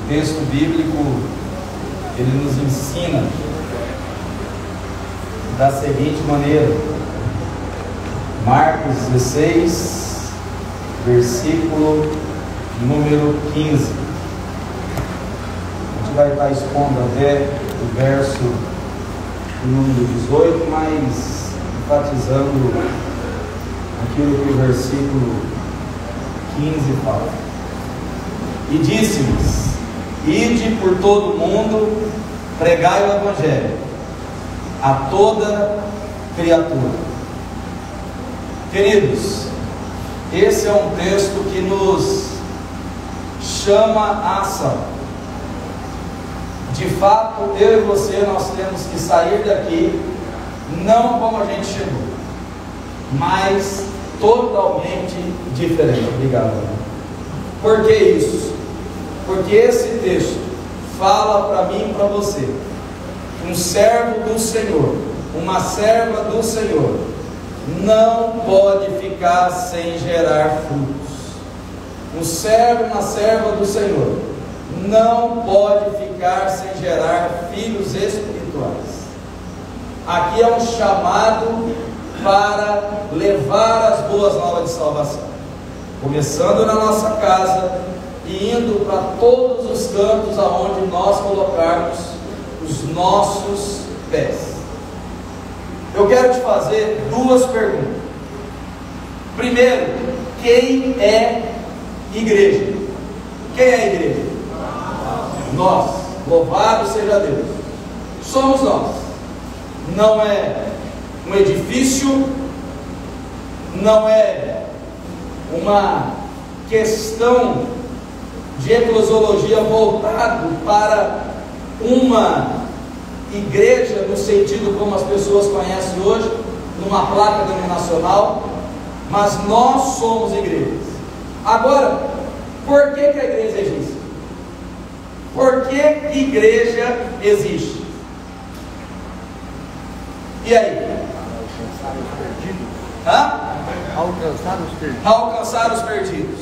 texto bíblico, ele nos ensina da seguinte maneira: Marcos 16, versículo número 15. A gente vai estar expondo até o verso número 18, mas enfatizando aquilo que o versículo 15 fala. E disse-lhes: ide por todo o mundo, pregai o Evangelho a toda criatura. Queridos, esse é um texto que nos chama a ação. De fato, eu e você, nós temos que sair daqui não como a gente chegou, mas totalmente diferente. Obrigado. Por que isso? Porque esse texto fala para mim e para você: um servo do Senhor, uma serva do Senhor, não pode ficar sem gerar frutos. Um servo, uma serva do Senhor, não pode ficar sem gerar filhos espirituais. Aqui é um chamado para levar as boas novas de salvação, começando na nossa casa e indo para todos os cantos aonde nós colocarmos os nossos pés. Eu quero te fazer duas perguntas. Primeiro, quem é igreja? Quem é a igreja? Nós. Louvado seja Deus. Somos nós. Não é um edifício, não é uma questão de eclesiologia voltado para uma igreja no sentido como as pessoas conhecem hoje, numa placa denominacional, mas nós somos igrejas. Agora, por que a igreja existe? Por que igreja existe? E aí? Alcançar os perdidos. Alcançar os perdidos.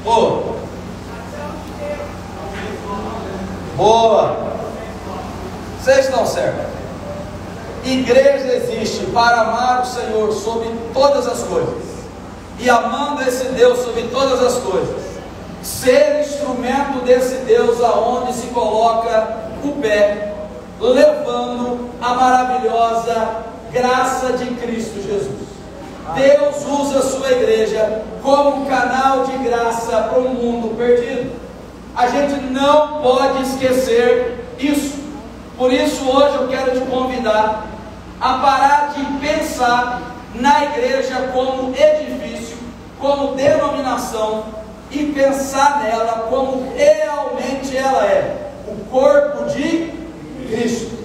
Boa. Boa. Vocês estão certos. Igreja existe para amar o Senhor sobre todas as coisas, e amando esse Deus sobre todas as coisas, ser instrumento desse Deus aonde se coloca o pé, levando a maravilhosa graça de Cristo Jesus. Deus usa a sua igreja como um canal de graça para um mundo perdido. A gente não pode esquecer isso. Por isso hoje eu quero te convidar a parar de pensar na igreja como edifício, como denominação, e pensar nela como realmente ela é, o corpo de Cristo.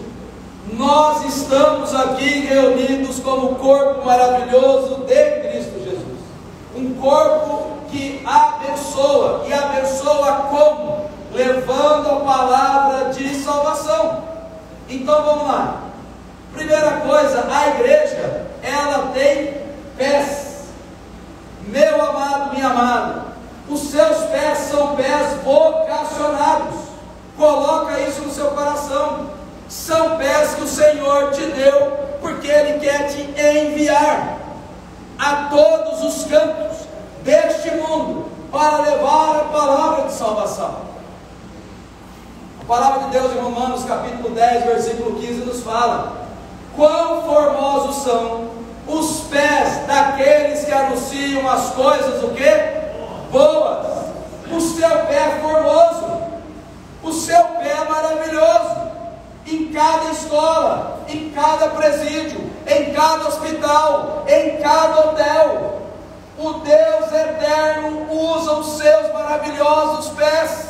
Nós estamos aqui reunidos como o corpo maravilhoso de Cristo Jesus, um corpo que abençoa, e abençoa como? Levando a palavra de salvação. Então vamos lá. Primeira coisa, a igreja, ela tem pés. Meu amado, minha amada, os seus pés são pés vocacionados. Coloca isso no seu coração. São pés que o Senhor te deu, porque Ele quer te enviar a todos os cantos deste mundo para levar a palavra de salvação. A palavra de Deus em Romanos capítulo 10, versículo 15 nos fala: quão formosos são os pés daqueles que anunciam as coisas, o quê? Boas. O seu pé é formoso, o seu pé é maravilhoso. Em cada escola, em cada presídio, em cada hospital, em cada hotel, o Deus eterno usa os seus maravilhosos pés.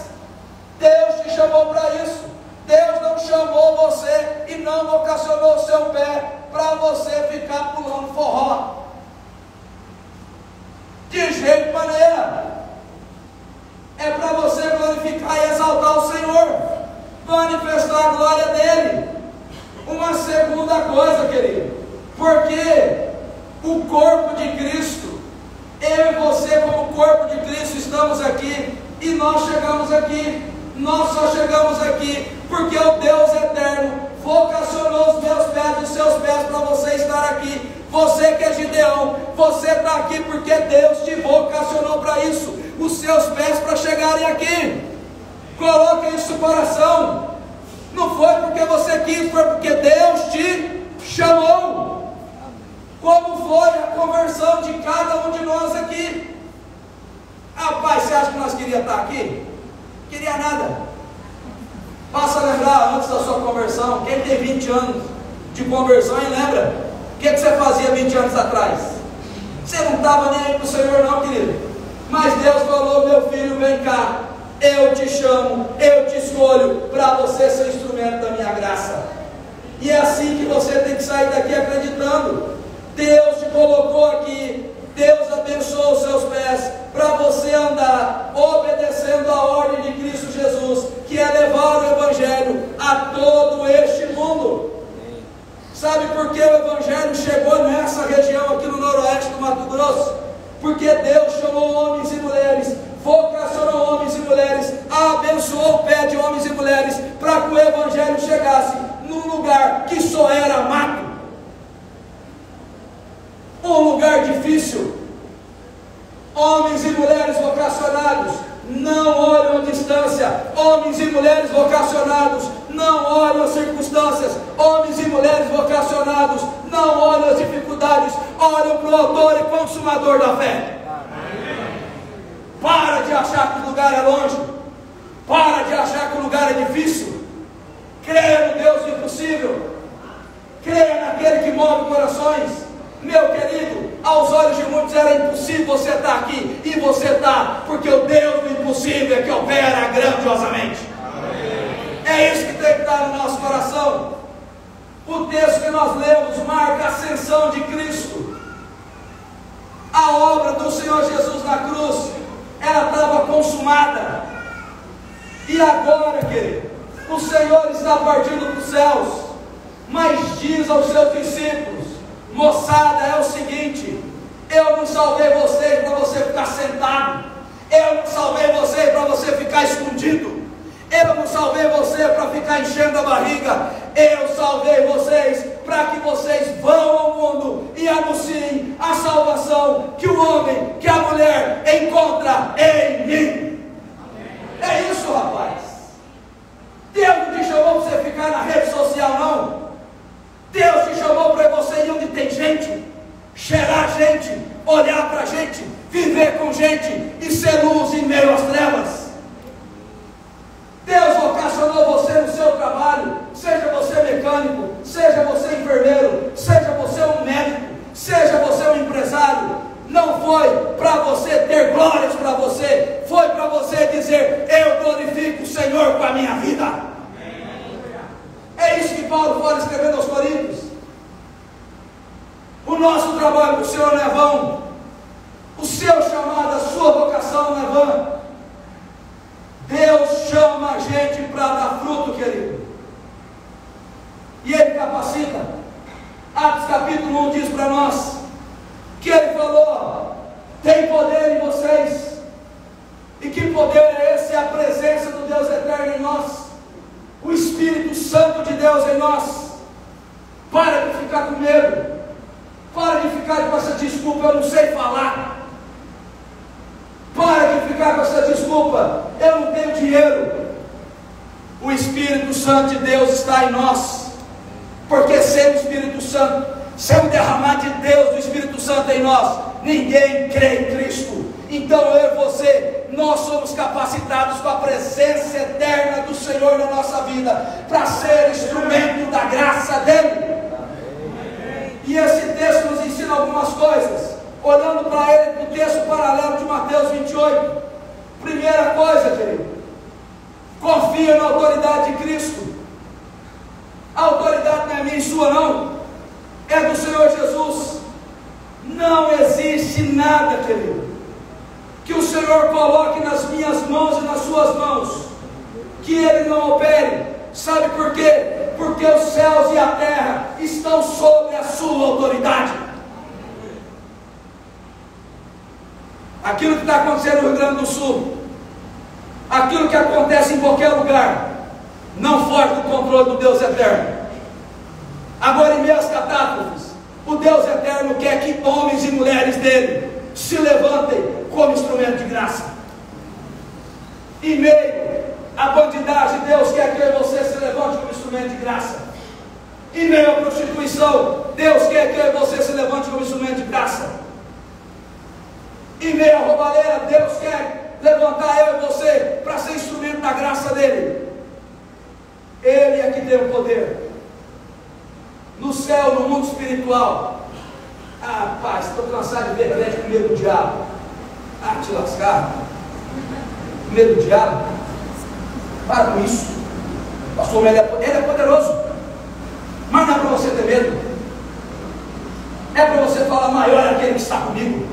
Deus te chamou para isso. Deus não chamou você e não vocacionou o seu pé para você ficar pulando forró. De jeito maneira. É para você glorificar e exaltar o Senhor, manifestar a glória dele. Uma segunda coisa, querido, porque o corpo de Cristo, eu e você como corpo de Cristo estamos aqui, e nós chegamos aqui Nós só chegamos aqui porque o Deus eterno vocacionou os meus pés e os seus pés para você estar aqui. Você que é Gideão, você está aqui porque Deus te vocacionou para isso. Os seus pés para chegarem aqui. Coloque isso no coração. Não foi porque você quis, foi porque Deus te chamou. Como foi a conversão de cada um de nós aqui? Rapaz, você acha que nós queríamos estar aqui? Queria nada. Passa a lembrar antes da sua conversão. Quem tem 20 anos de conversão e lembra? O que você fazia 20 anos atrás? Você não estava nem aí para o Senhor não, querido. Mas Deus falou: meu filho, vem cá, eu te chamo, eu te escolho para você ser instrumento da minha graça. E é assim que você tem que sair daqui acreditando. Deus te colocou aqui, Deus abençoou os seus pés para você andar obedecendo a ordem de Cristo Jesus, que é levar o Evangelho a todo este mundo. Sabe por que o Evangelho chegou nessa região aqui no noroeste do Mato Grosso? Porque Deus chamou homens e mulheres, vocacionou homens e mulheres, abençoou o pé de homens e mulheres, para que o Evangelho chegasse num lugar que só era mato, um lugar difícil. Homens e mulheres vocacionados não olham a distância. Homens e mulheres vocacionados não olham as circunstâncias. Homens e mulheres vocacionados não olham as dificuldades, olham para o autor e consumador da fé. Para de achar que o lugar é longe, para de achar que o lugar é difícil. Creia no Deus do impossível, creia naquele que move corações. Meu querido, aos olhos de muitos era impossível você estar aqui, e você está, porque o Deus do impossível é que opera grandiosamente. É isso que tem que estar no nosso coração. O texto que nós lemos marca a ascensão de Cristo. A obra do Senhor Jesus na cruz, ela estava consumada. E agora, querido, o Senhor está partindo para os céus, mas diz aos seus discípulos: moçada, é o seguinte, eu não salvei vocês para você ficar sentado, eu não salvei vocês para você ficar escondido, eu não salvei você para ficar enchendo a barriga, eu salvei vocês para que vocês vão ao mundo e anunciem a salvação que o homem, que a mulher encontra em mim. É isso, rapaz. Deus não te chamou para você ficar na rede social, não. Deus te chamou para você ir onde tem gente, cheirar gente, olhar para gente, viver com gente e ser luz em meio às trevas. Deus vocacionou você no seu trabalho, seja você mecânico, seja você enfermeiro, seja você um médico, seja você um empresário. Não foi para você ter glórias para você, foi para você dizer: eu glorifico o Senhor com a minha vida. É isso que Paulo fala escrevendo aos Coríntios. O nosso trabalho com o Senhor não é vão, o seu chamado, a sua vocação não é vã. Deus chama a gente para dar fruto, querido, e Ele capacita. Atos capítulo 1 diz para nós que Ele falou: tem poder em vocês. E que poder é esse? É a presença do Deus eterno em nós, o Espírito Santo de Deus em nós. Para de ficar com medo, para de ficar com essa desculpa: eu não sei falar. Para de ficar com essa desculpa: eu não tenho dinheiro. O Espírito Santo de Deus está em nós, porque sem o Espírito Santo, sem o derramar de Deus, do Espírito Santo em nós, ninguém crê em Cristo. Então eu e você, nós somos capacitados com a presença eterna do Senhor na nossa vida, para ser instrumento da graça dEle. E esse texto nos ensina algumas coisas, olhando para ele, para o texto paralelo de Mateus 28. Primeira coisa, querido, confia na autoridade de Cristo. A autoridade não é minha e sua, não, é do Senhor Jesus. Não existe nada, querido, que o Senhor coloque nas minhas mãos e nas suas mãos, que Ele não opere. Sabe por quê? Porque os céus e a terra estão sob a sua autoridade. Aquilo que está acontecendo no Rio Grande do Sul, aquilo que acontece em qualquer lugar, não foge do controle do Deus eterno. Agora, em meio às catástrofes, o Deus eterno quer que homens e mulheres dele se levantem como instrumento de graça. Em meio à bandidagem, Deus quer que você se levante como instrumento de graça. Em meio à prostituição, Deus quer que você se levante como instrumento de graça. Em meio à roubalheira, Deus quer levantar eu e você para ser instrumento da graça dele. Ele é que tem o poder. No céu, no mundo espiritual. Ah, pai, estou cansado de ver crente com medo do diabo. Ah, te lascar. Com medo do diabo. Para com isso. Pastor, ele é poderoso. Mas não é para você ter medo. É para você falar, maior é aquele que está comigo.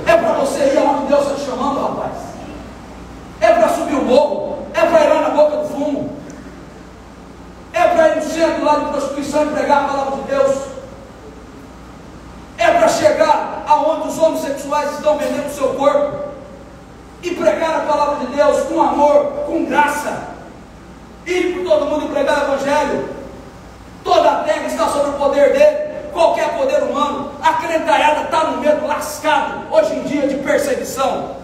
É para você ir aonde Deus está te chamando, rapaz. É para subir o morro. É para ir lá na boca do fumo. É para ir no centro lá de prostituição e pregar a palavra de Deus. É para chegar aonde os homossexuais estão vendendo o seu corpo e pregar a palavra de Deus com amor, com graça. Ir por todo mundo e pregar o evangelho. Toda a terra está sob o poder dele. Qualquer poder humano. A crentaiada está no medo lascado hoje em dia de perseguição.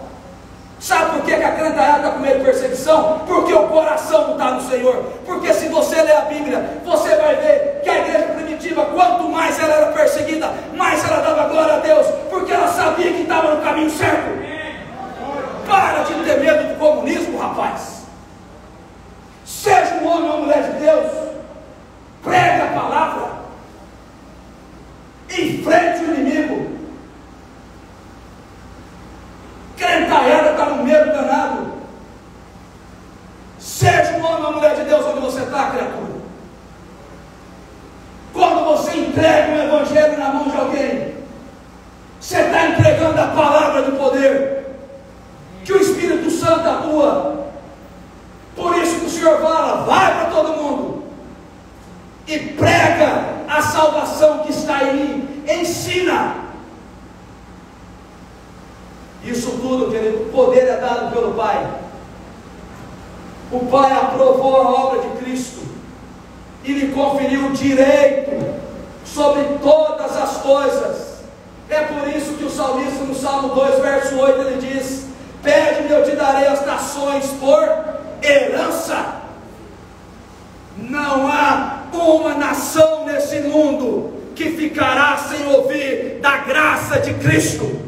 Sabe por que a crentaiada está com medo de perseguição? Porque o coração não está no Senhor. Porque se você ler a Bíblia, você vai ver que a igreja primitiva, quanto mais ela era perseguida, mais ela dava glória a Deus, porque ela sabia que estava no caminho certo. Para de ter medo do comunismo, rapaz. Seja um homem ou uma mulher de Deus, pregue a palavra, enfrente o inimigo. Crentaiada está no medo danado. Seja um homem ou uma mulher de Deus onde você está, criatura. Quando você entrega um evangelho na mão de alguém, você está entregando a palavra de poder, que o Espírito Santo atua. Por isso que o Senhor fala, vai para todo mundo e prega a salvação que está em mim, ensina. Isso tudo, querido, o poder é dado pelo Pai. O Pai aprovou a obra de Cristo e lhe conferiu direito sobre todas as coisas. É por isso que o salmista no Salmo 2, verso 8, ele diz: pede-me, eu te darei as nações por herança. Não há uma nação nesse mundo que ficará sem ouvir da graça de Cristo.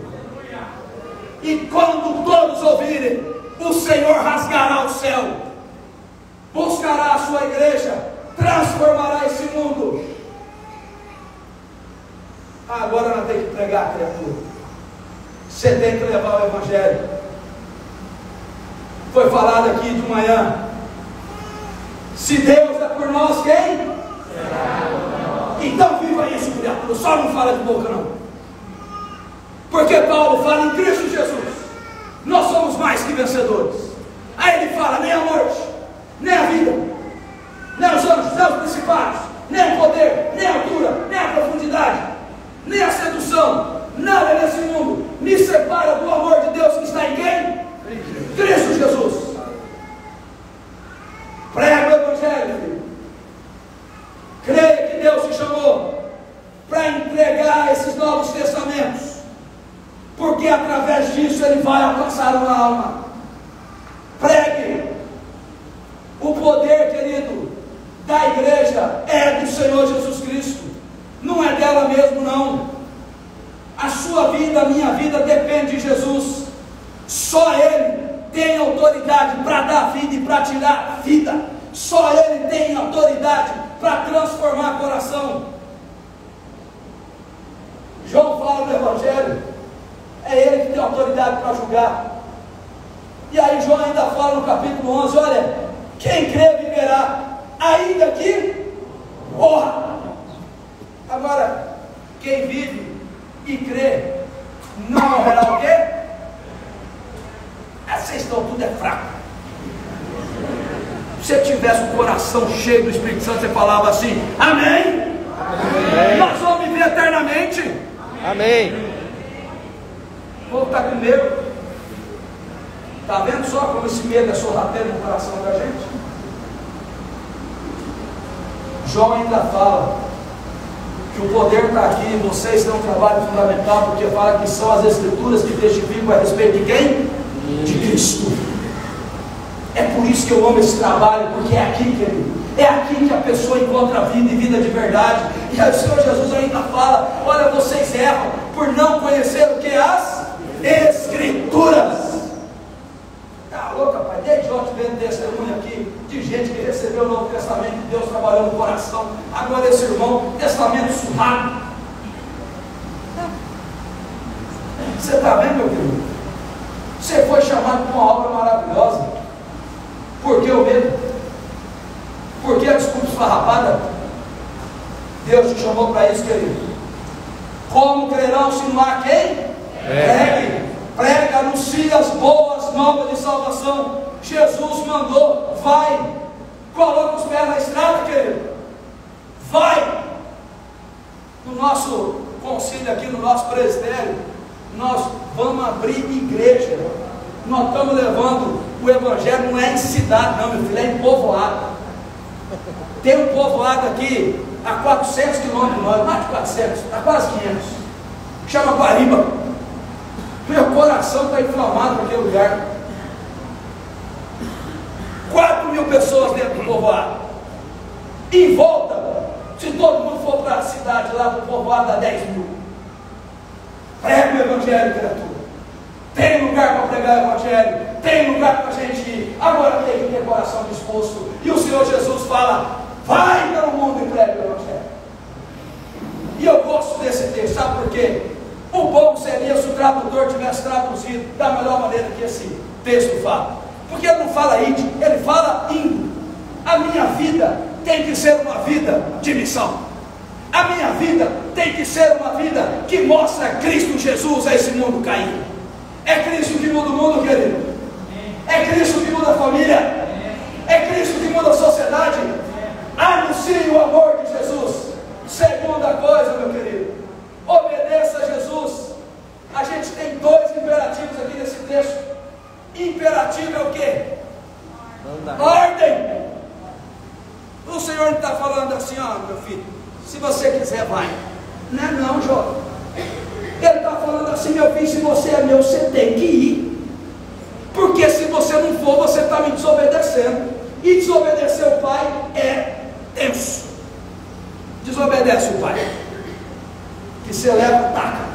E quando todos ouvirem, o Senhor rasgará o céu, buscará a sua igreja, transformará esse mundo. Agora nós temos que pregar, criatura. Você tem que levar o evangelho. Foi falado aqui de manhã. Se Deus é por nós, quem? Então viva isso, criatura. Só não fala de boca não. Porque Paulo fala em Cristo Jesus, nós somos mais que vencedores. Aí ele fala, nem a morte, nem a vida, nem os anjos, nem os principados, nem o poder, nem a altura, nem a profundidade, nem a sedução, nada nesse mundo me separa do amor de Deus que está em quem? Cristo Jesus. Prega o evangelho, filho. Creia que Deus te chamou para entregar esses novos testamentos, porque através disso ele vai alcançar uma alma. Pregue. O poder, querido, da igreja é do Senhor Jesus Cristo, não é dela mesmo não. A sua vida, a minha vida depende de Jesus. Só Ele tem autoridade para dar vida e para tirar vida. Só Ele tem autoridade para transformar coração. João fala no Evangelho, é Ele que tem autoridade para julgar. E aí João ainda fala no capítulo 11, olha, quem crê viverá, ainda que morra. Agora, quem vive e crê, não morrerá o quê? Vocês estão tudo é fraco. Se você tivesse o coração cheio do Espírito Santo, você falava assim, amém? Amém. Nós vamos viver eternamente. Amém. O povo está com medo. Está vendo só como esse medo é sorrateiro no coração da gente? João ainda fala que o poder está aqui, e vocês têm um trabalho fundamental, porque fala que são as Escrituras que testificam a respeito de quem? De Cristo. É por isso que eu amo esse trabalho, porque é aqui, querido, é aqui que a pessoa encontra vida e vida de verdade. E aí o Senhor Jesus ainda fala: olha, vocês erram por não conhecer o que? As Escrituras. Tá louca, pai? Desde ontem vendo testemunho aqui de gente que recebeu o Novo Testamento, que Deus trabalhou no coração. Agora esse irmão, testamento surrado. Você está vendo, meu querido? Você foi chamado para uma obra maravilhosa. Por que o medo? Por que a desculpa esfarrapada? Deus te chamou para isso, querido. Como crerão se não há quem? Pregue. Prega, anuncia as boas novas de salvação. Jesus mandou: vai. Coloca os pés na estrada, querido. Vai. No nosso concílio aqui, no nosso presbitério, nós vamos abrir igreja. Nós estamos levando o evangelho, não é em cidade não, meu filho, é em povoado. Tem um povoado aqui a 400 quilômetros de nós, mais de 400, a quase 500, chama Guariba. Meu coração está inflamado naquele lugar. 4.000 pessoas dentro do povoado. Em volta, se todo mundo for para a cidade lá do povoado, dá 10.000. Prega o evangelho, criatura. Tem lugar para pregar o evangelho, tem lugar para a gente ir. Agora tem que ter coração disposto. E o Senhor Jesus fala: vai pelo mundo e prega o evangelho. E eu gosto desse texto, sabe por quê? O bom seria se o tradutor tivesse traduzido da melhor maneira que esse texto fala. Porque ele não fala ide, ele fala indo. A minha vida tem que ser uma vida de missão. A minha vida tem que ser uma vida que mostra Cristo Jesus a esse mundo caído. É Cristo que muda o mundo, querido. É Cristo que muda a família. É Cristo que muda a sociedade. Anuncie o amor de Jesus. Segunda coisa, meu querido, obedeça a Jesus. A gente tem dois imperativos aqui nesse texto. Imperativo é o quê? Ordem. O Senhor não está falando assim: ó, meu filho, se você quiser vai. Não é não, jovem. Ele está falando assim: meu filho, se você é meu, você tem que ir. Porque se você não for, você está me desobedecendo. E desobedecer o pai é tenso. Desobedece o pai, que você leva, taca.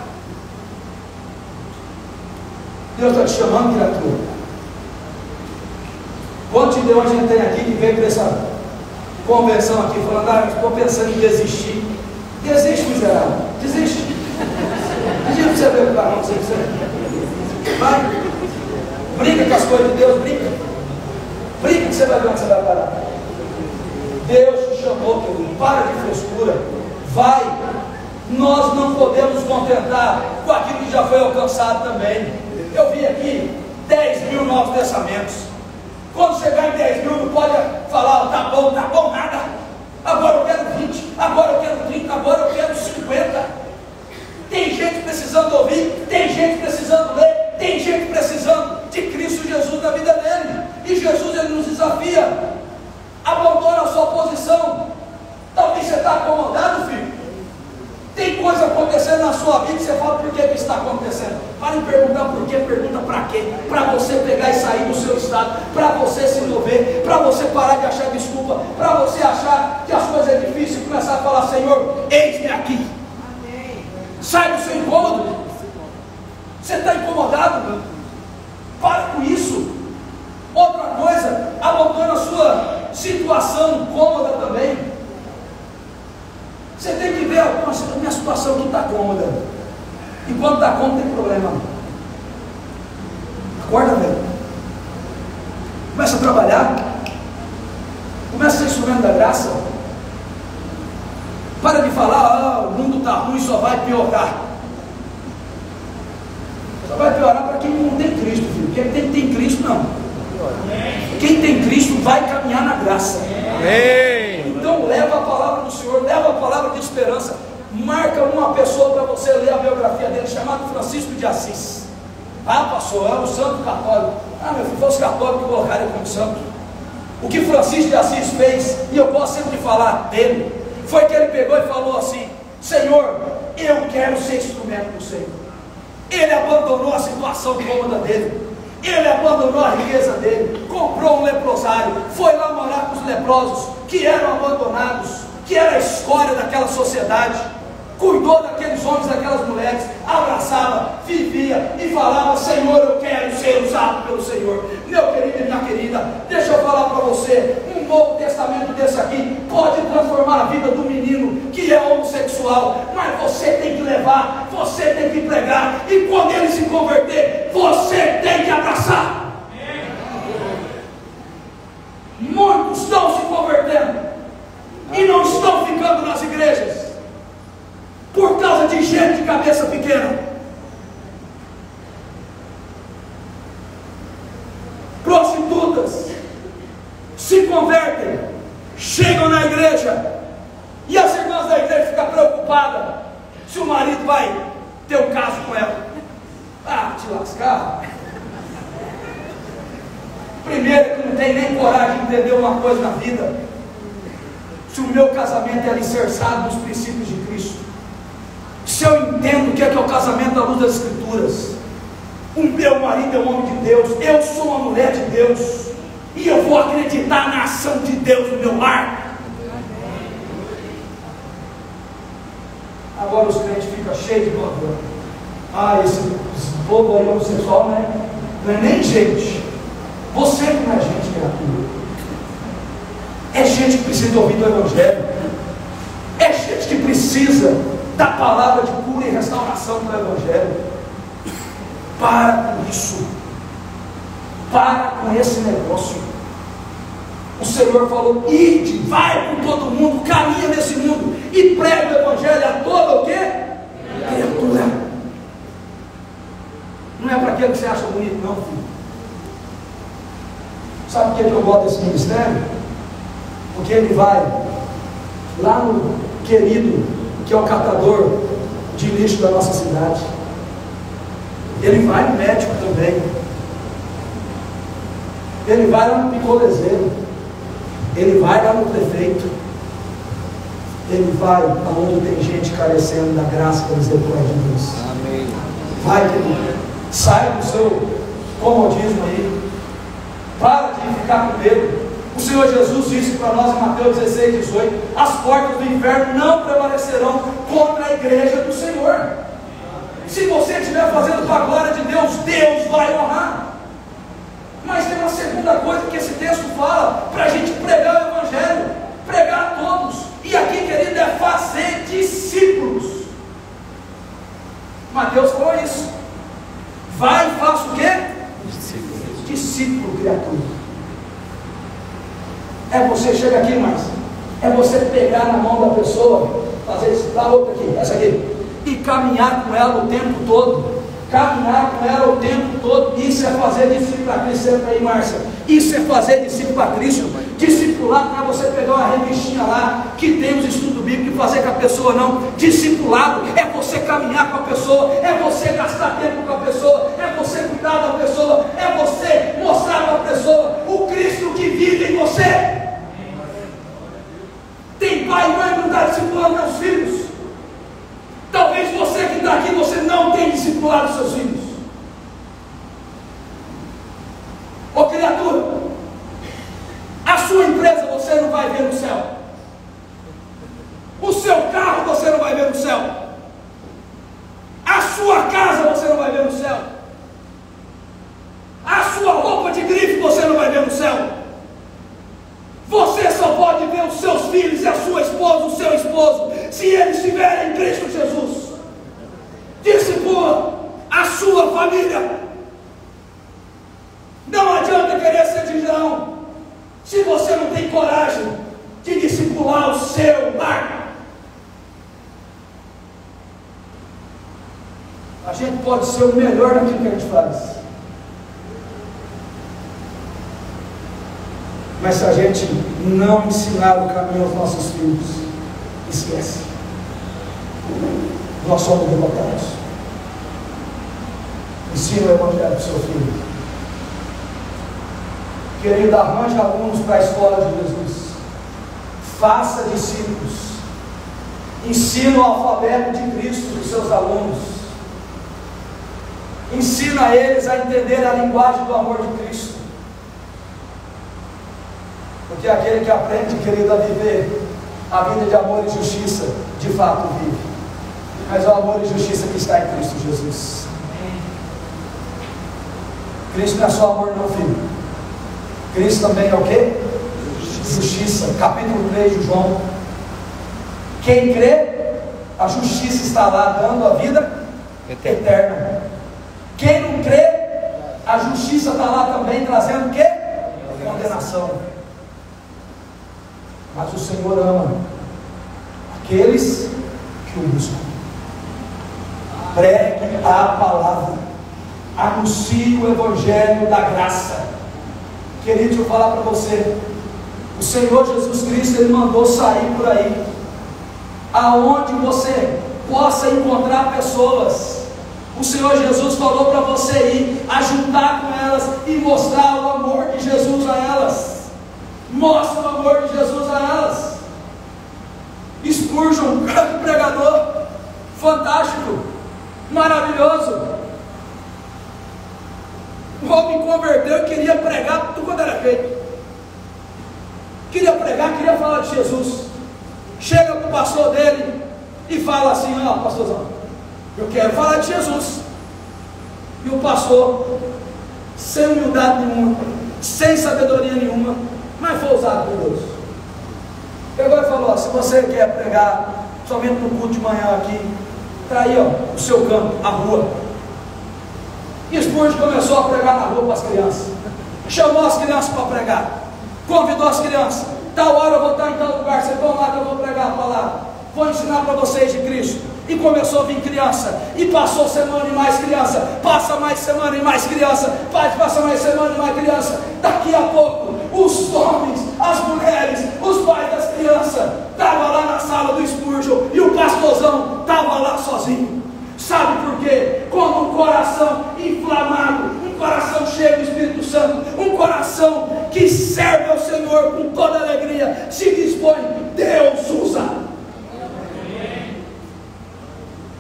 Deus está te chamando, criatura. Quantos de onde a gente tem aqui que veio para essa convenção aqui falando: ah, estou pensando em desistir. Desiste, miserável, desiste. Diga para você ver o que vai acontecer com você. Vai, brinca com as coisas de Deus, brinca que você vai ver onde você vai parar. Deus te chamou, querido, para de frescura, vai. Nós não podemos nos contentar com aquilo que já foi alcançado também. Eu vi aqui 10.000 novos testamentos. Quando chegar em 10.000, não pode falar: tá bom, nada. Agora eu quero 20, agora eu quero 30, agora eu quero 50. Tem gente precisando ouvir, tem gente precisando ler, tem gente precisando de Cristo Jesus na vida dele. E Jesus, ele nos desafia: abandona a sua posição. Talvez você está acomodado, filho. Tem coisa acontecendo na sua vida e você fala: por que que está acontecendo? Para de perguntar por quê, pergunta para quê. Para você pegar e sair do seu estado, para você se mover, para você parar de achar desculpa, para você achar que as coisas é difícil e começar a falar: Senhor, eis-me aqui. Sai do seu incômodo. Você está incomodado? Para com isso. Outra coisa, abandona a sua situação cômoda também. Você tem que ver: a minha situação aqui está cômoda. E quando está cômodo, tem problema. Acorda, velho. Começa a trabalhar. Começa a ser instrumento da graça. Para de falar: o mundo está ruim, só vai piorar. Só vai piorar para quem não tem Cristo, filho. Quem tem Cristo, não. Quem tem Cristo vai caminhar na graça. Então leva a palavra do Senhor, leva a palavra de esperança. Marca uma pessoa para você ler a biografia dele, chamado Francisco de Assis. Ah, pastor, é um santo católico. Meu filho, foi os católicos que colocaram ele como santo. O que Francisco de Assis fez, e eu gosto sempre de falar dele, foi que ele pegou e falou assim: Senhor, eu quero ser instrumento do Senhor. Ele abandonou a situação cômoda dele, ele abandonou a riqueza dele, comprou um leprosário, foi lá morar com os leprosos que eram abandonados, que era a escória daquela sociedade, cuidou daqueles homens, daquelas mulheres, abraçava, vivia e falava: Senhor, eu quero ser usado pelo Senhor. Meu querido e minha querida, deixa eu falar para você, um Novo Testamento desse aqui pode transformar a vida do menino que é homossexual, mas você tem que levar, você tem que pregar, e quando ele se converter, você tem que abraçar. Muitos estão se convertendo e não estão ficando nas igrejas por causa de gente de cabeça pequena. Prostitutas se convertem, chegam na igreja, e as irmãs da igreja ficam preocupadas se o marido vai ter um caso com ela. Te lascar. Primeiro que não tem nem coragem de entender uma coisa na vida: se o meu casamento é alicerçado nos princípios de Cristo, se eu entendo o que é o casamento à luz das Escrituras, o meu marido é um homem de Deus, eu sou uma mulher de Deus, e eu vou acreditar na ação de Deus no meu lar. Agora os crentes ficam cheios de problema. Esse povo aí homossexual não é nem gente. Você que não é gente, criatura. É gente que precisa ouvir do Evangelho. É gente que precisa da palavra de cura e restauração do Evangelho. Para com isso. Para com esse negócio. O Senhor falou: ide, vai com todo mundo, caminha nesse mundo e prega o Evangelho a toda o quê? Criatura. Não é para aquilo que você acha bonito, não, filho. Sabe por que eu gosto desse ministério? Porque ele vai lá no querido, que é o catador de lixo da nossa cidade. Ele vai no médico também. Ele vai lá no picolezeiro. Ele vai lá no prefeito. Ele vai aonde tem gente carecendo da graça e da misericórdia de Deus. Amém. Vai, querido. Sai do seu comodismo aí. Para de ficar com medo. O Senhor Jesus disse para nós em Mateus 16, 18: as portas do inferno não prevalecerão contra a igreja do Senhor. Se você estiver fazendo para a glória de Deus, Deus vai honrar. Mas tem uma segunda coisa que esse texto fala: para a gente pregar o Evangelho, pregar a todos. E aqui, querido, é fazer discípulos. Mateus falou isso. Vai e faça o quê? Discípulo, criatura. É você, chega aqui, mas é você pegar na mão da pessoa, fazer isso, dá outra aqui, essa aqui, e caminhar com ela o tempo todo. Caminhar com ela o tempo todo. Isso é fazer discípulo para Cristo. Senta aí, Márcia. Isso é fazer discípulo para Cristo. Discipular não é você pegar uma revistinha lá que tem os estudos bíblicos e fazer com a pessoa, não. Discipulado é você caminhar com a pessoa, é você gastar tempo com a pessoa, é você cuidar da pessoa, é você mostrar para a pessoa o Cristo que vive em você. Tem pai e mãe que não está discipulando meus filhos. Talvez você que está aqui, você não tenha discipulado seus filhos. Ô criatura, a sua empresa você não vai ver no céu. O seu carro você não vai ver no céu. A sua casa você não vai ver no céu. A sua roupa de grife você não vai ver no céu. Você só pode ver os seus filhos e a sua esposa, o seu esposo, se eles estiverem em Cristo Jesus. Discipula a sua família. Não adianta querer ser digão se você não tem coragem de discipular o seu lar. A gente pode ser o melhor naquilo que a gente faz, mas se a gente não ensinar o caminho aos nossos filhos, esquece. Nós somos derrotados. Ensina o Evangelho para o seu filho. Querido, arranje alunos para a escola de Jesus. Faça discípulos. Ensina o alfabeto de Cristo para os seus alunos. Ensina eles a entender a linguagem do amor de Cristo. Porque aquele que aprende, querido, a viver a vida de amor e justiça, de fato vive. Mas o amor e justiça que está em Cristo Jesus. Cristo não é só amor não, filho. Cristo também é o quê? Justiça. Capítulo 3 de João. Quem crê, a justiça está lá dando a vida eterna. Quem não crê, a justiça está lá também trazendo o quê? Condenação. Mas o Senhor ama aqueles que o buscam. Pregue a palavra. Anuncie o evangelho da graça. Querido, deixa eu falar para você. O Senhor Jesus Cristo, Ele mandou sair por aí, aonde você possa encontrar pessoas. O Senhor Jesus falou para você ir, ajuntar com elas e mostrar o amor de Jesus a elas. Mostra o amor de Jesus a elas. Spurgeon, um grande pregador, fantástico, maravilhoso. O homem converteu e queria pregar tudo quanto era feito. Queria pregar, queria falar de Jesus. Chega para o pastor dele e fala assim: ó, pastorzão, eu quero falar de Jesus. E o pastor, sem humildade nenhuma, sem sabedoria nenhuma, mas foi usado por Deus. Pegou e falou: ó, se você quer pregar somente no culto de manhã aqui, está aí, ó, o seu campo, a rua. E Spurgeon começou a pregar na rua para as crianças. Chamou as crianças para pregar. Convidou as crianças. Tal hora eu vou estar em tal lugar. Vocês vão lá que eu vou pregar a palavra. Vou ensinar para vocês de Cristo. E começou a vir criança. E passou semana e mais criança. Passa mais semana e mais criança. Passa mais semana e mais criança. Daqui a pouco, os homens, as mulheres, os pais das crianças estavam lá na sala do Spurgeon. E o pastorzão estava lá sozinho. Sabe por quê? Como um coração inflamado, um coração cheio do Espírito Santo, um coração que serve ao Senhor com toda alegria, se dispõe, Deus usa.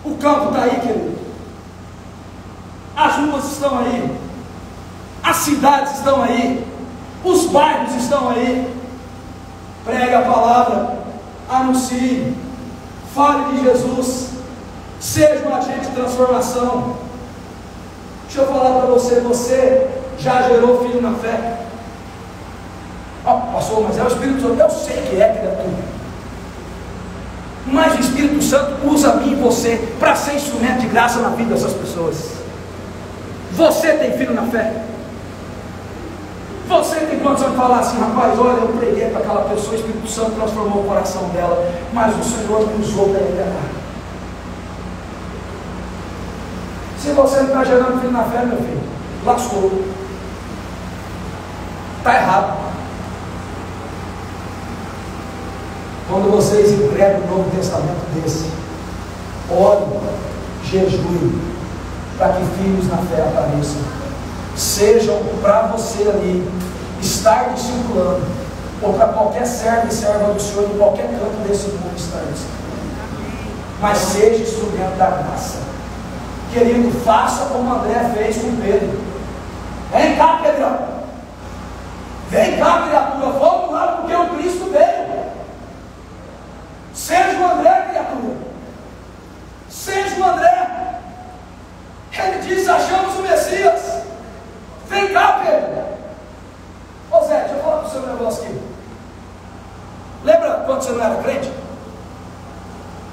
O campo está aí, querido. As ruas estão aí. As cidades estão aí. Os bairros estão aí. Pregue a palavra, anuncie, fale de Jesus. Seja um agente de transformação. Deixa eu falar para você, você já gerou filho na fé? Pastor, mas é o Espírito Santo. Eu sei que é, criatura. Mas o Espírito Santo usa a mim e você para ser instrumento de graça na vida dessas pessoas. Você tem filho na fé? Você tem condição de falar assim: rapaz, olha, eu preguei para aquela pessoa, o Espírito Santo transformou o coração dela, mas o Senhor me usou para liberar. Se você não está gerando filho na fé, meu filho, lascou. Está errado. Quando vocês entregam o Novo Testamento desse, orem, jejuem, para que filhos na fé apareçam. Sejam para você ali, estar discipulando, ou para qualquer servo e serva do Senhor, em qualquer canto desse mundo estar discipulando. Mas seja instrumento da graça. Querido, faça como André fez com Pedro. Vem cá, Pedrão. Vem cá, criatura. Vamos lá, porque o Cristo veio. Seja o André, criatura. Seja o André. Ele diz: achamos o Messias. Vem cá, Pedro. Ô Zé, deixa eu falar para o seu negócio aqui. Lembra quando você não era crente?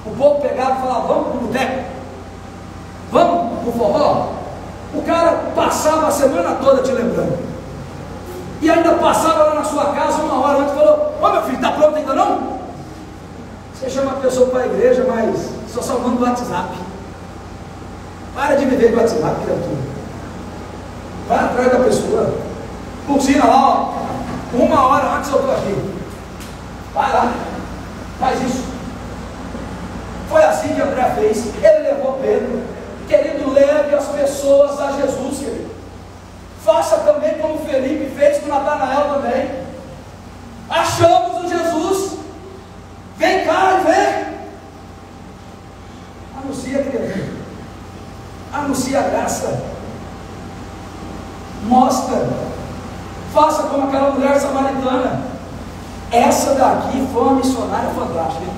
O povo pegava e falava: vamos para o boteco. Vamos pro forró? O cara passava a semana toda te lembrando. E ainda passava lá na sua casa uma hora antes e falou: ô meu filho, está pronto ainda não? Você chama a pessoa para a igreja, mas só manda o WhatsApp. Para de viver do WhatsApp, criatura. Vai atrás da pessoa. Buzina lá, ó. Uma hora antes eu estou aqui. Vai lá. Faz isso. Foi assim que André fez. Ele levou Pedro. Querido, leve as pessoas a Jesus, querido. Faça também como Felipe fez com Natanael também. Achamos o Jesus. Vem cá e vê. Anuncia, criatura. Anuncia a graça. Mostra. Faça como aquela mulher samaritana. Essa daqui foi uma missionária fantástica.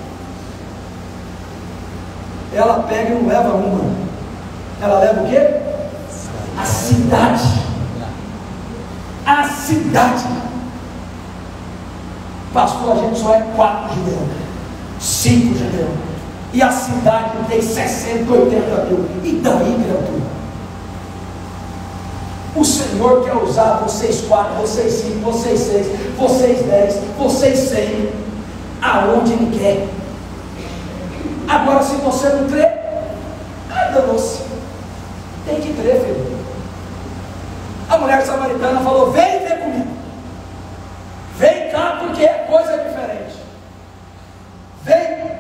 Ela pega e não leva uma. Ela leva o quê? A cidade. A cidade. Pastor, a gente só é 4 judeus, 5 judeus, e a cidade tem 60, 80 mil. E daí, criatura? O Senhor quer usar vocês 4, vocês 5, vocês 6, vocês 10, vocês 100, aonde Ele quer. Agora, se você não crê, danou-se. Tem que crer, filho. A mulher samaritana falou: vem ver comigo. Vem cá, porque é coisa diferente. Vem.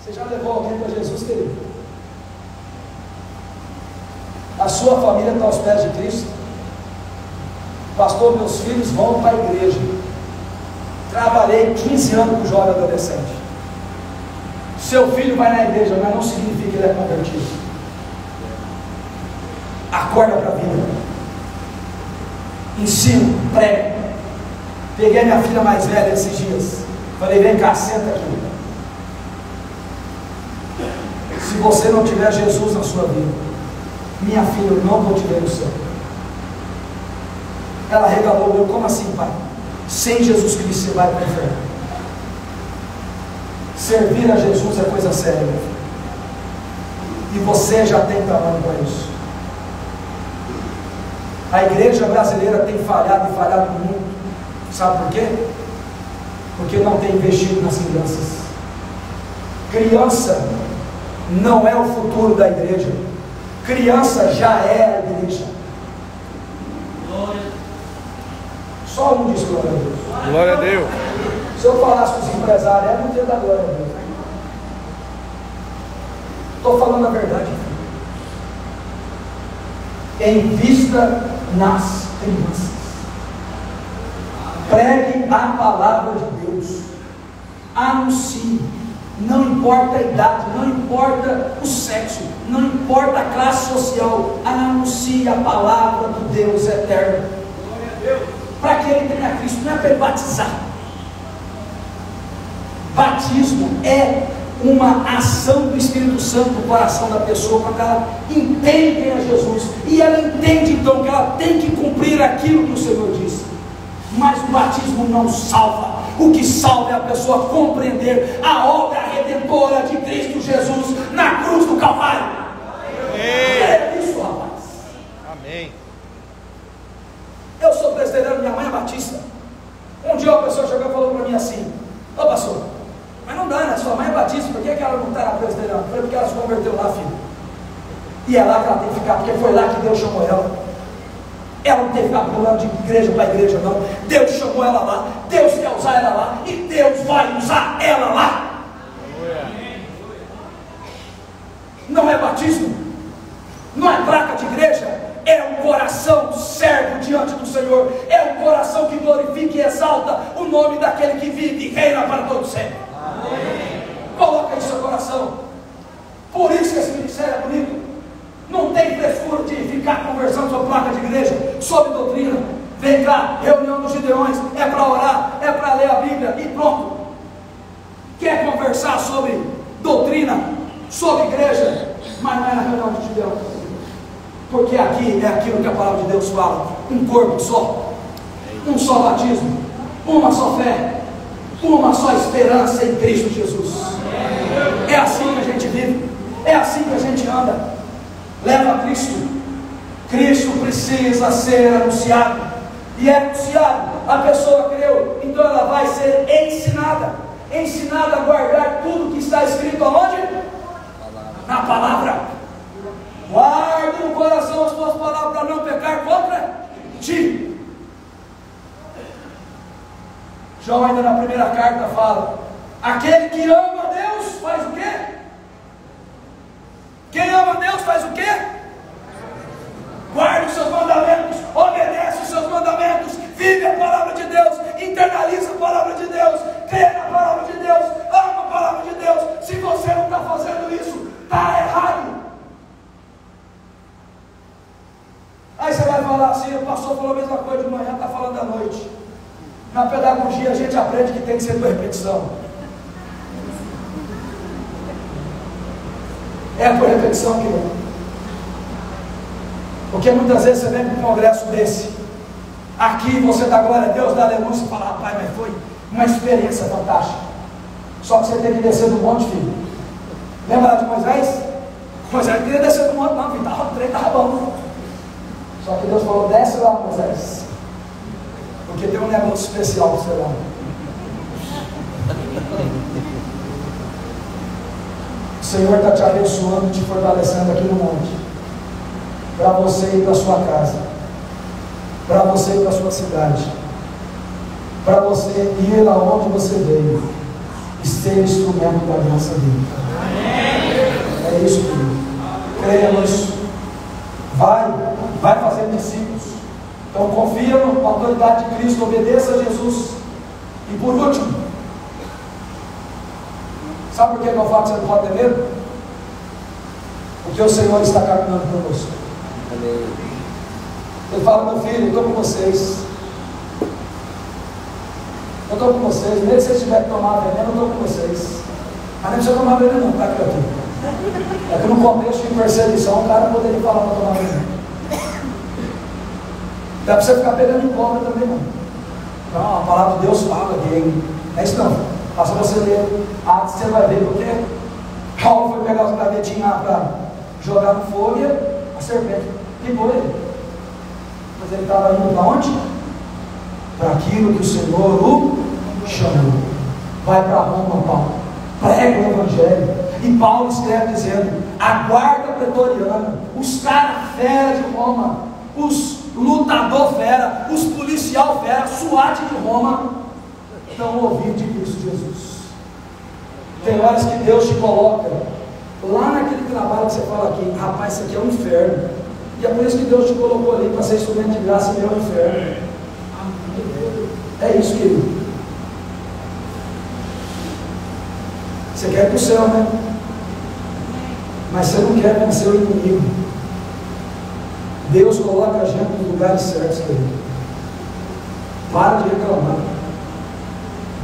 Você já levou alguém para Jesus, querido? A sua família está aos pés de Cristo? Pastor, meus filhos vão para a igreja. Trabalhei 15 anos com jovem adolescente. Seu filho vai na igreja, mas não significa que ele é convertido. Acorda para a vida. Ensino, prego. Peguei minha filha mais velha esses dias. Falei: vem cá, senta aqui. Se você não tiver Jesus na sua vida, minha filha, eu não vou te ver no céu. Ela regalou o olho: como assim, pai? Sem Jesus Cristo você vai para o inferno. Servir a Jesus é coisa séria, meu filho. E você já tem trabalho para isso. A igreja brasileira tem falhado e falhado muito. Sabe por quê? Porque não tem investido nas crianças. Criança não é o futuro da igreja. Criança já é a igreja. Só um diz glória a Deus. Glória a Deus. Se eu falasse com os empresários, é muito da glória a Deus. Estou falando a verdade. Invista nas crianças. Pregue a palavra de Deus. Anuncie. Não importa a idade, não importa o sexo, não importa a classe social. Anuncie a palavra do Deus eterno. Para que ele tenha Cristo, não é para ele batizar. Batismo é uma ação do Espírito Santo no coração da pessoa, quando ela entende quem é Jesus, e ela entende então que ela tem que cumprir aquilo que o Senhor disse. Mas o batismo não salva. O que salva é a pessoa compreender a obra redentora de Cristo Jesus na cruz do Calvário. É isso, rapaz. Amém. Eu sou presbiteriano, minha mãe é batista. Um dia uma pessoa chegou e falou para mim assim: ô pastor, mas não dá, né? Sua mãe é batista, por que ela não está na presbiteriana? Eu falei: porque ela se converteu lá, filho. E é lá que ela tem que ficar, porque foi lá que Deus chamou ela. Ela não tem que ficar pulando de igreja para igreja, não. Deus chamou ela lá, Deus quer usar ela lá, e Deus vai usar ela lá. Não é batismo, não é placa de igreja, é um coração servo diante do Senhor, é um coração que glorifica e exalta o nome daquele que vive e reina para todo sempre. Coloca em seu coração. Por isso que esse ministério é bonito. Não tem frescura de ficar conversando sobre placa de igreja, sobre doutrina. Vem cá, reunião dos Gideões, é para orar, é para ler a Bíblia e pronto. Quer conversar sobre doutrina, sobre igreja, mas não é na reunião dos Gideões. Porque aqui é aquilo que a palavra de Deus fala: um corpo só, um só batismo, uma só fé, uma só esperança em Cristo Jesus. É assim que a gente vive, é assim que a gente anda. Leva a Cristo. Cristo precisa ser anunciado, e é anunciado. A pessoa creu, então ela vai ser ensinada a guardar tudo que está escrito aonde? Na palavra. Guarde no coração as tuas palavras para não pecar contra ti. João ainda na primeira carta fala: aquele que ama a Deus faz o quê? Quem ama a Deus faz o quê? Guarda Na pedagogia a gente aprende que tem que ser por repetição. É por repetição que não. Porque muitas vezes você vem para um congresso desse, aqui você dá glória a Deus, dá aleluia, e fala, rapaz, mas foi uma experiência fantástica. Só que você tem que descer do monte, filho. Lembra lá de Moisés? Moisés queria descer do monte, não, filho, o trem estava bom. Só que Deus falou, desce lá, Moisés, porque tem um negócio especial para você lá. O Senhor está te abençoando, te fortalecendo aqui no monte, para você ir para a sua casa, para você ir para a sua cidade, para você ir aonde você veio e ser instrumento da graça dele. É isso, querido. Creia nisso. Vai fazer discípulos. Então confia na autoridade de Cristo, obedeça a Jesus. E por último, sabe por que eu falo que você não pode ter medo? Porque o Senhor está caminhando conosco. Ele fala, meu filho, eu estou com vocês. Eu estou com vocês. Mesmo que vocês tiverem que tomar veneno, eu estou com vocês. Mas nem precisa tomar veneno não, tá, criatura? É que no contexto de perseguição o cara poderia falar para tomar veneno. Dá para você ficar pegando em cobra também, não. Então a palavra de Deus fala que é isso não. Basta você ler Atos, você vai ver porque Paulo foi pegar os gavetinhos lá para jogar no fogo e a serpente pegou ele. Mas ele estava indo para onde? Para aquilo que o Senhor o chamou. Vai para Roma, Paulo. Prega o Evangelho. E Paulo escreve dizendo: a guarda pretoriana, os caras fera de Roma, os lutador fera, os policial fera, SWAT de Roma, estão ouvindo de Cristo Jesus. Tem horas que Deus te coloca lá naquele trabalho que você fala aqui, rapaz, isso aqui é um inferno. E é por isso que Deus te colocou ali para ser instrumento de graça e meu inferno. É isso, querido. Você quer ir para o céu, né? Mas você não quer vencer o inimigo. Deus coloca a gente nos lugares certos, querido. Para de reclamar.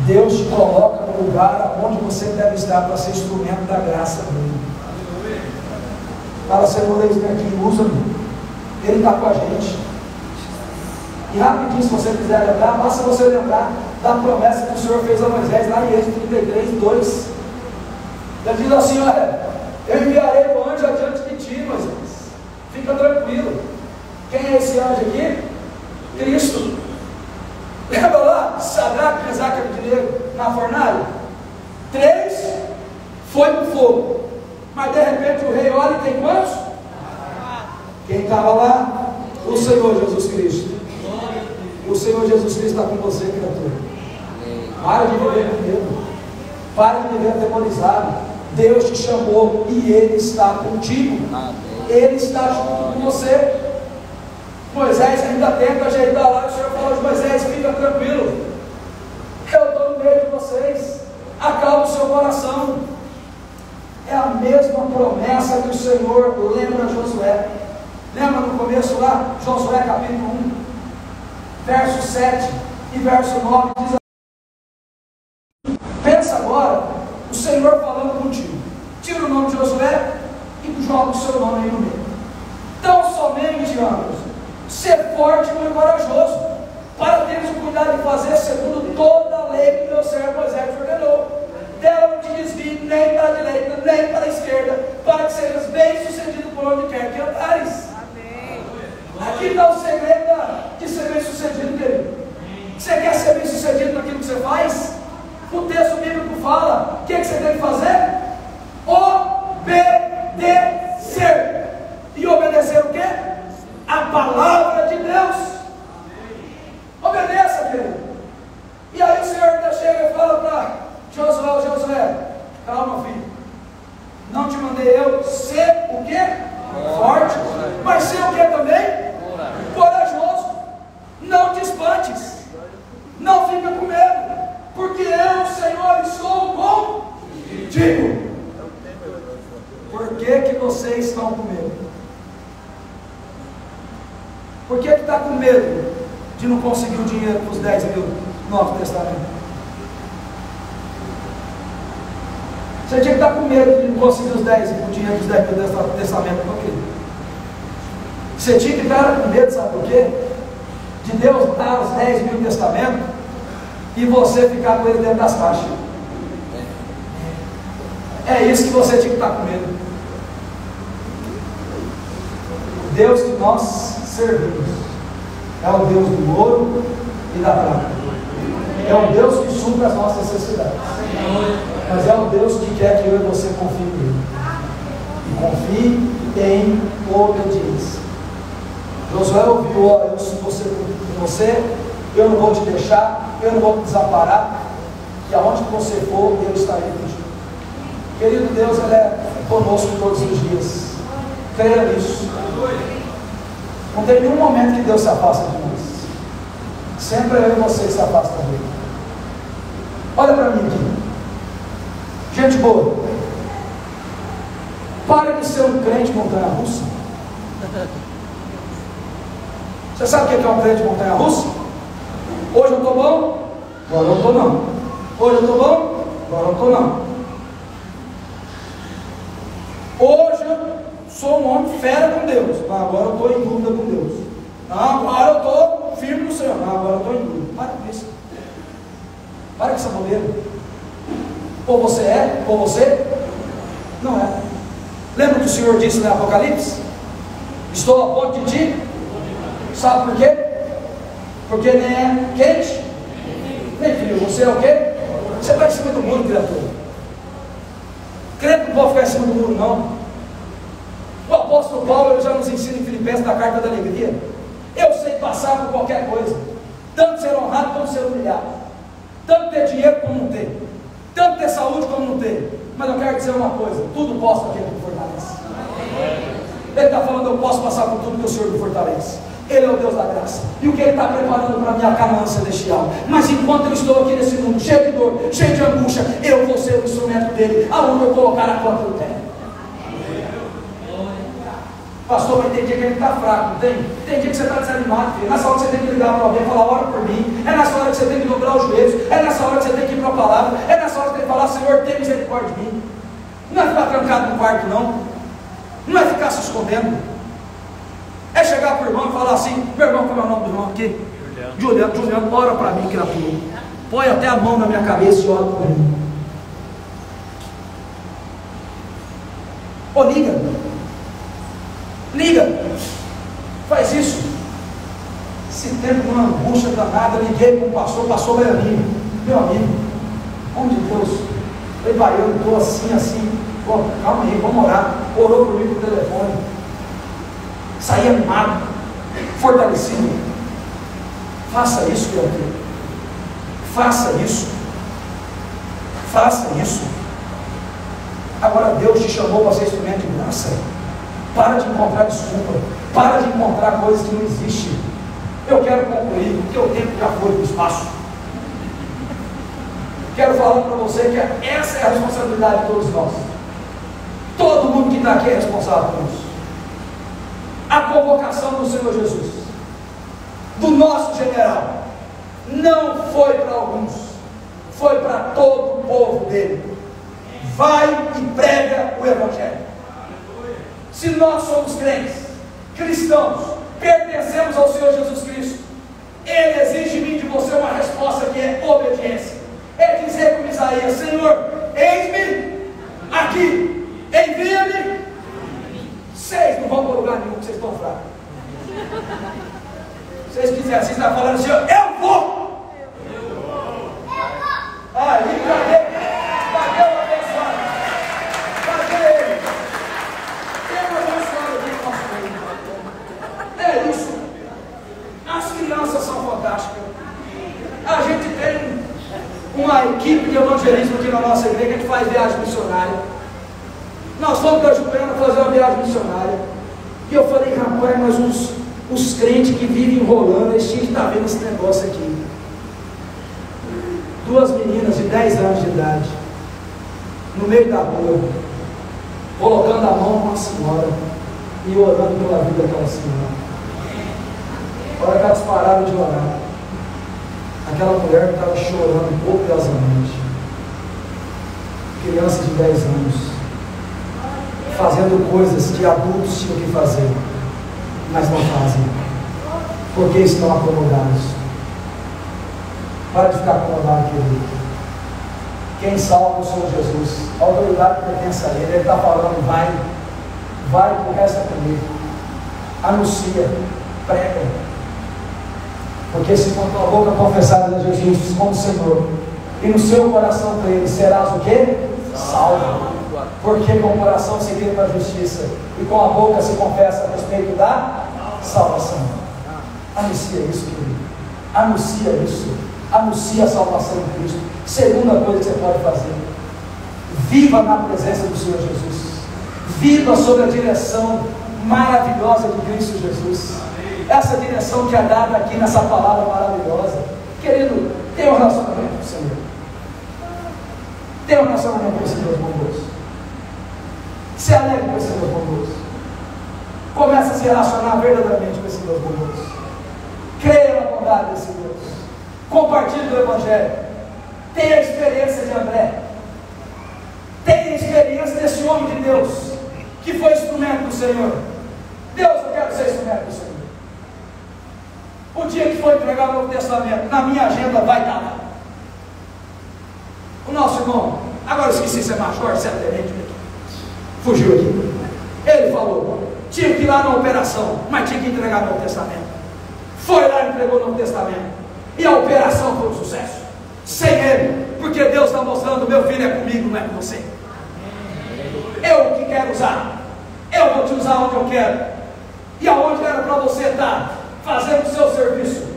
Deus te coloca no lugar onde você deve estar para ser instrumento da graça dele. Fala, Senhor, aqui, usa-me. Ele está com a gente. E rapidinho, se você quiser lembrar, basta você lembrar da promessa que o Senhor fez a Moisés lá em Êxodo 33, 2. Ele diz assim: olha, eu enviarei o anjo adiante de ti, Moisés. Fica tranquilo. Quem é esse anjo aqui? Cristo. Lembra lá? Sadraque, Mesaque e Abednego na fornalha? 3 foi para o fogo. Mas de repente o rei olha e tem quantos? Quem estava lá? O Senhor Jesus Cristo. O Senhor Jesus Cristo está com você, criatura. Para de viver com medo. Para de viver atemorizado. Deus te chamou e Ele está contigo. Ele está junto com você. Moisés ainda tenta ajeitar lá. O Senhor falou de Moisés: fica tranquilo, eu estou no meio de vocês. Acalma o seu coração. É a mesma promessa que o Senhor lembra a Josué. Lembra no começo lá, Josué capítulo 1, verso 7 e verso 9, diz assim: pensa agora, o Senhor falando contigo, tira o nome de Josué e joga o seu nome aí no meio. Tão somente, ambos, ser forte e corajoso, para teres o cuidado de fazer segundo toda a lei que meu servo Moisés ordenou. Dela não te desvie nem para a direita, nem para a esquerda, para que sejas bem sucedido por onde quer que andares. Aqui está o segredo de ser bem sucedido, querido. Você quer ser bem sucedido naquilo que você faz? O texto bíblico fala: o que você tem que fazer? Obedecer. E obedecer o quê? A palavra de Deus. Obedeça, querido. E aí o Senhor chega e fala para Josué: Josué, calma, filho, não te mandei eu ser o quê? Forte, mas ser o quê também? Corajoso. Não te espantes, não fica com medo, porque eu, Senhor, estou contigo. Por que vocês estão com medo? Por que está com medo de não conseguir o dinheiro para os 10 mil? Novo Testamento. Você tinha que estar com medo de não conseguir os 10, o dinheiro dos 10 do Testamento, não querido. Você tinha que estar com medo, sabe por quê? De Deus dar os 10 mil testamentos e você ficar com ele dentro das caixas. É isso que você tinha que estar com medo. O Deus que nós servimos é o Deus do ouro e da prata. É o Deus que supre as nossas necessidades. Mas é o Deus que quer que eu e você confie nele. E confie em obediência. Josué ouviu: ó, eu sou você, eu não vou te deixar, eu não vou te desamparar, e aonde você for, eu estarei contigo. Querido Deus, Ele é conosco todos os dias. Creia nisso. Não tem nenhum momento que Deus se afasta de nós. Sempre eu e você que se afasta dele. Olha para mim aqui. Gente boa. Para de ser um crente montanha-russa. Você sabe o que é um crente montanha-russa? Hoje eu estou bom, agora eu não estou não. Hoje eu estou bom, agora eu não estou não. Hoje eu sou um homem fera com Deus, mas agora eu estou em dúvida com Deus. Não, agora eu estou firme no Senhor, não, agora eu estou em dúvida. Para com isso. Para com essa bobeira. Ou você é, ou você não é. Lembra que o Senhor disse no Apocalipse? Estou a ponto de ti. Sabe por quê? Porque nem é quente, nem frio. Você é o quê? Você está em cima do muro, criatura. Crente não pode ficar em cima do muro, não. O apóstolo Paulo já nos ensina em Filipenses da carta da alegria. Eu sei passar por qualquer coisa, tanto ser honrado como ser humilhado, tanto ter dinheiro como não ter, tanto ter saúde como não ter. Mas eu quero dizer uma coisa: tudo posso aquele que me fortalece. Ele está falando: eu posso passar por tudo que o Senhor me fortalece. Ele é o Deus da graça, e o que Ele está preparando para mim é a Canaã celestial. Mas enquanto eu estou aqui nesse mundo, cheio de dor, cheio de angústia, eu vou ser o instrumento dele, aonde eu colocar a conta do tempo. Pastor, mas tem dia que ele está fraco, não tem? Tem dia que você está desanimado, filho. Nessa hora que você tem que ligar para alguém e falar: ora por mim. É nessa hora que você tem que dobrar os joelhos. É nessa hora que você tem que ir para a palavra. É nessa hora que você tem que falar: Senhor, tem misericórdia de mim. Não é ficar trancado no quarto, não. Não é ficar se escondendo. É chegar para o irmão e falar assim: meu irmão, qual é o nome do irmão aqui? Juliano, ora para mim, criatura. Põe até a mão na minha cabeça e ora por mim. Ô, liga. Liga. Faz isso. Se tempo uma angústia danada, liguei para o pastor Leandrinho, meu amigo, homem de Deus. Falei: vai, eu estou assim. Pô, calma aí, vamos orar. Orou por mim por telefone. Saí animado, fortalecido. Faça isso, criatura. Faça isso. Faça isso. Agora Deus te chamou para ser instrumento de graça. Para de encontrar desculpa. Para de encontrar coisas que não existem. Eu quero concluir, porque o tempo já foi do espaço. Quero falar para você que essa é a responsabilidade de todos nós. Todo mundo que está aqui é responsável por isso. A convocação do Senhor Jesus, do nosso general, não foi para alguns, foi para todo o povo dele. Vai e prega o Evangelho. Se nós somos crentes, cristãos, pertencemos ao Senhor Jesus Cristo, Ele exige de mim e de você uma resposta que é obediência. É dizer como Isaías: Senhor, eis-me aqui, envia-me. Vocês não vão para lugar nenhum, vocês estão fracos. Se vocês quiserem, vocês estão falando assim: eu vou. Aí, cadê o abençoado? Cadê ele? Tem um abençoado aqui no nosso meio. É isso. As crianças são fantásticas. A gente tem uma equipe de evangelismo aqui na nossa igreja que faz viagem missionária. Nós fomos para a Juliana fazer uma viagem missionária. E eu falei: rapaz, mas os crentes que vivem enrolando, eles tinham que estar vendo esse negócio aqui. 2 meninas de 10 anos de idade, no meio da rua, colocando a mão numa senhora e orando pela vida daquela senhora. A hora que elas pararam de orar, Aquela mulher que estava chorando copiosamente, criança de 10 anos, fazendo coisas que adultos tinham que fazer, mas não fazem, porque estão acomodados. Para de ficar acomodado, querido. Quem salva é o Senhor Jesus. A autoridade pertence a Ele. Ele está falando, vai, o resto é comigo. Anuncia, prega. Porque se com a tua boca confessares a Jesus como Senhor, e no seu coração crer, serás o quê? Salvo. Porque com o coração se crê para a justiça, e com a boca se confessa a respeito da salvação. Anuncia isso, querido. Anuncia isso. Anuncia a salvação em Cristo. Segunda coisa que você pode fazer: viva na presença do Senhor Jesus. Viva sob a direção maravilhosa de Cristo Jesus. Essa direção que é dada aqui nessa palavra maravilhosa. Querido, tenha um relacionamento com o Senhor. Tenha um relacionamento com esse Deus bondoso. Se alegre com esse Deus bondoso. Comece a se relacionar verdadeiramente com esse Deus bondoso. Creia na bondade desse Deus. Compartilhe do Evangelho. Tenha a experiência de André. Tenha a experiência desse homem de Deus, que foi instrumento do Senhor. Deus, eu quero ser instrumento do Senhor. O dia que for entregar o Novo Testamento, na minha agenda vai estar lá. O nosso irmão, agora eu esqueci ser major, ser tenente, fugiu aqui. Ele falou, tinha que ir lá na operação, mas tinha que entregar o Novo Testamento. Foi lá e entregou o Novo Testamento. E a operação foi um sucesso. Sem ele, porque Deus está mostrando: meu filho é comigo, não é com você. Eu que quero usar. Eu vou te usar onde eu quero. E aonde era para você estar fazendo o seu serviço,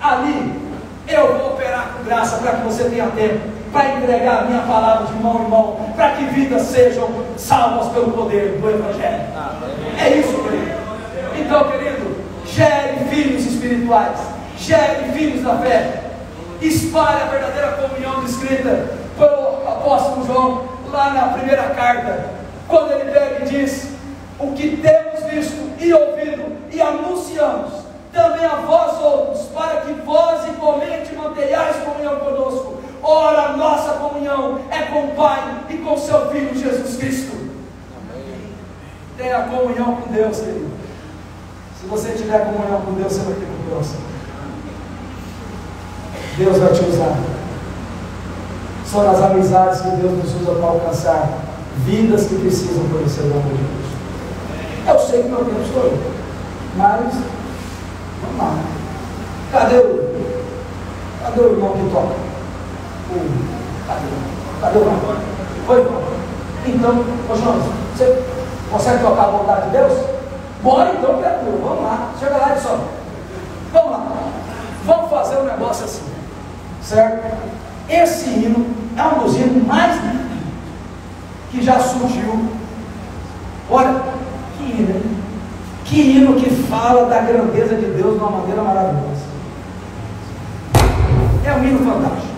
ali eu vou operar com graça para que você tenha tempo para entregar a minha palavra de mão em mão, para que vidas sejam salvas pelo poder do Evangelho. É isso, querido. Então, querido, gere filhos espirituais, gere filhos da fé, espalhe a verdadeira comunhão descrita pelo apóstolo João lá na primeira carta, quando ele pega e diz: o que temos visto e ouvido e anunciamos também a vós outros, para que vós igualmente mantenhais comunhão conosco. Ora, nossa comunhão é com o Pai e com seu Filho Jesus Cristo. Tenha comunhão com Deus, querido. Se você tiver comunhão com Deus, você vai ter com o próximo. Deus vai te usar. São as amizades que Deus nos usa para alcançar vidas que precisam conhecer o amor de Deus. Eu sei que meu tempo estourou, mas vamos lá. Cadê o irmão que toca? Cadê o irmão? Oi, irmão. Então, ô João, você consegue tocar a vontade de Deus? Bora então, criatura, vamos lá. Chega lá e só. Vamos lá. Vamos fazer um negócio assim, certo? Esse hino é um dos hinos mais lindos que já surgiu. Olha, que hino, hein? Que hino que fala da grandeza de Deus de uma maneira maravilhosa. É um hino fantástico.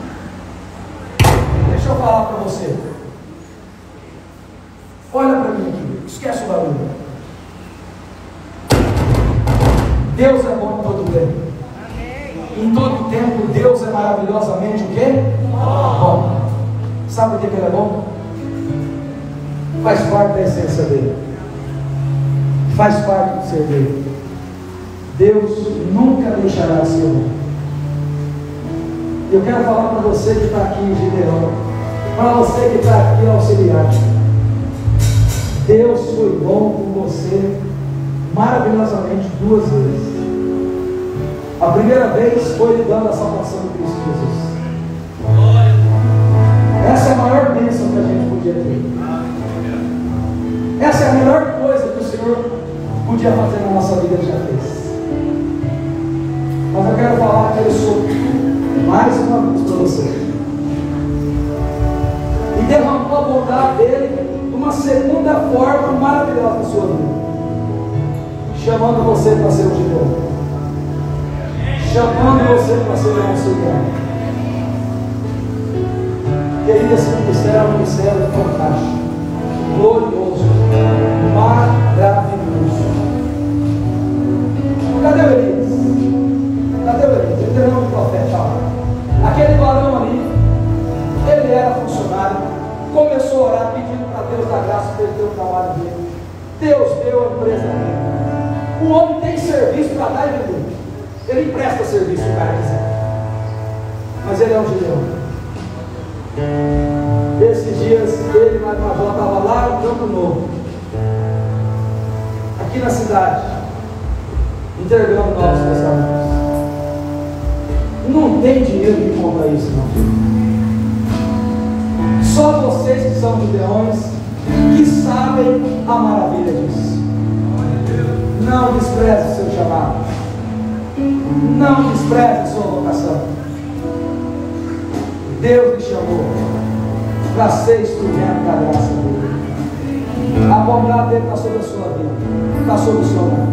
Deixa eu falar para você. Olha para mim aqui, esquece o barulho. Deus é bom em todo tempo. Em todo tempo, Deus é maravilhosamente o quê? Bom. Sabe por que Ele é bom? Faz parte da essência dele. Faz parte do ser dele. Deus nunca deixará de ser bom. Eu quero falar para você que está aqui em Gideão, para você que está aqui auxiliar. Deus foi bom com você maravilhosamente 2 vezes. A primeira vez foi lhe dando a salvação de Cristo Jesus. Essa é a maior bênção que a gente podia ter. Essa é a melhor coisa que o Senhor podia fazer na nossa vida, Ele já fez. Mas eu quero falar que Ele soube mais uma vez para você. E derramou a bondade dele de uma segunda forma maravilhosa na sua vida, chamando você para ser um Gideão, chamando você para ser um auxiliar. Querido, esse ministério é um ministério fantástico, glorioso, maravilhoso. Cadê o Elias? Cadê o Elias? Ele terminou o profeta lá. deu o trabalho dele. Deus deu a empresa dele. O homem tem serviço para dar e vender. Ele empresta serviço se o cara quiser. Mas ele é um Gideão. Esses dias, ele e mais uma avó estavam lá no Campo Novo, aqui na cidade, entregando novos testamentos. Não tem dinheiro que compra isso, não. Só vocês que são Gideões, que sabem a maravilha disso. Não despreze o seu chamado. Não despreze a sua vocação. Deus me chamou para ser instrumento da graça dele. A bondade dele está sobre a sua vida, está sobre o seu lar.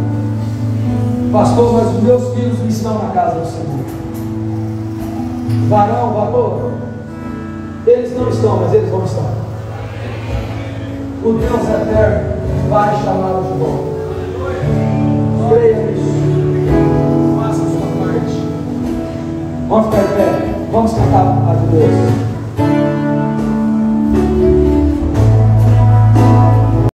Pastor, mas os meus filhos não estão na casa do Senhor. Varão, valor, eles não estão, mas eles vão estar. O Deus eterno vai chamá-los de volta. Creia nisso.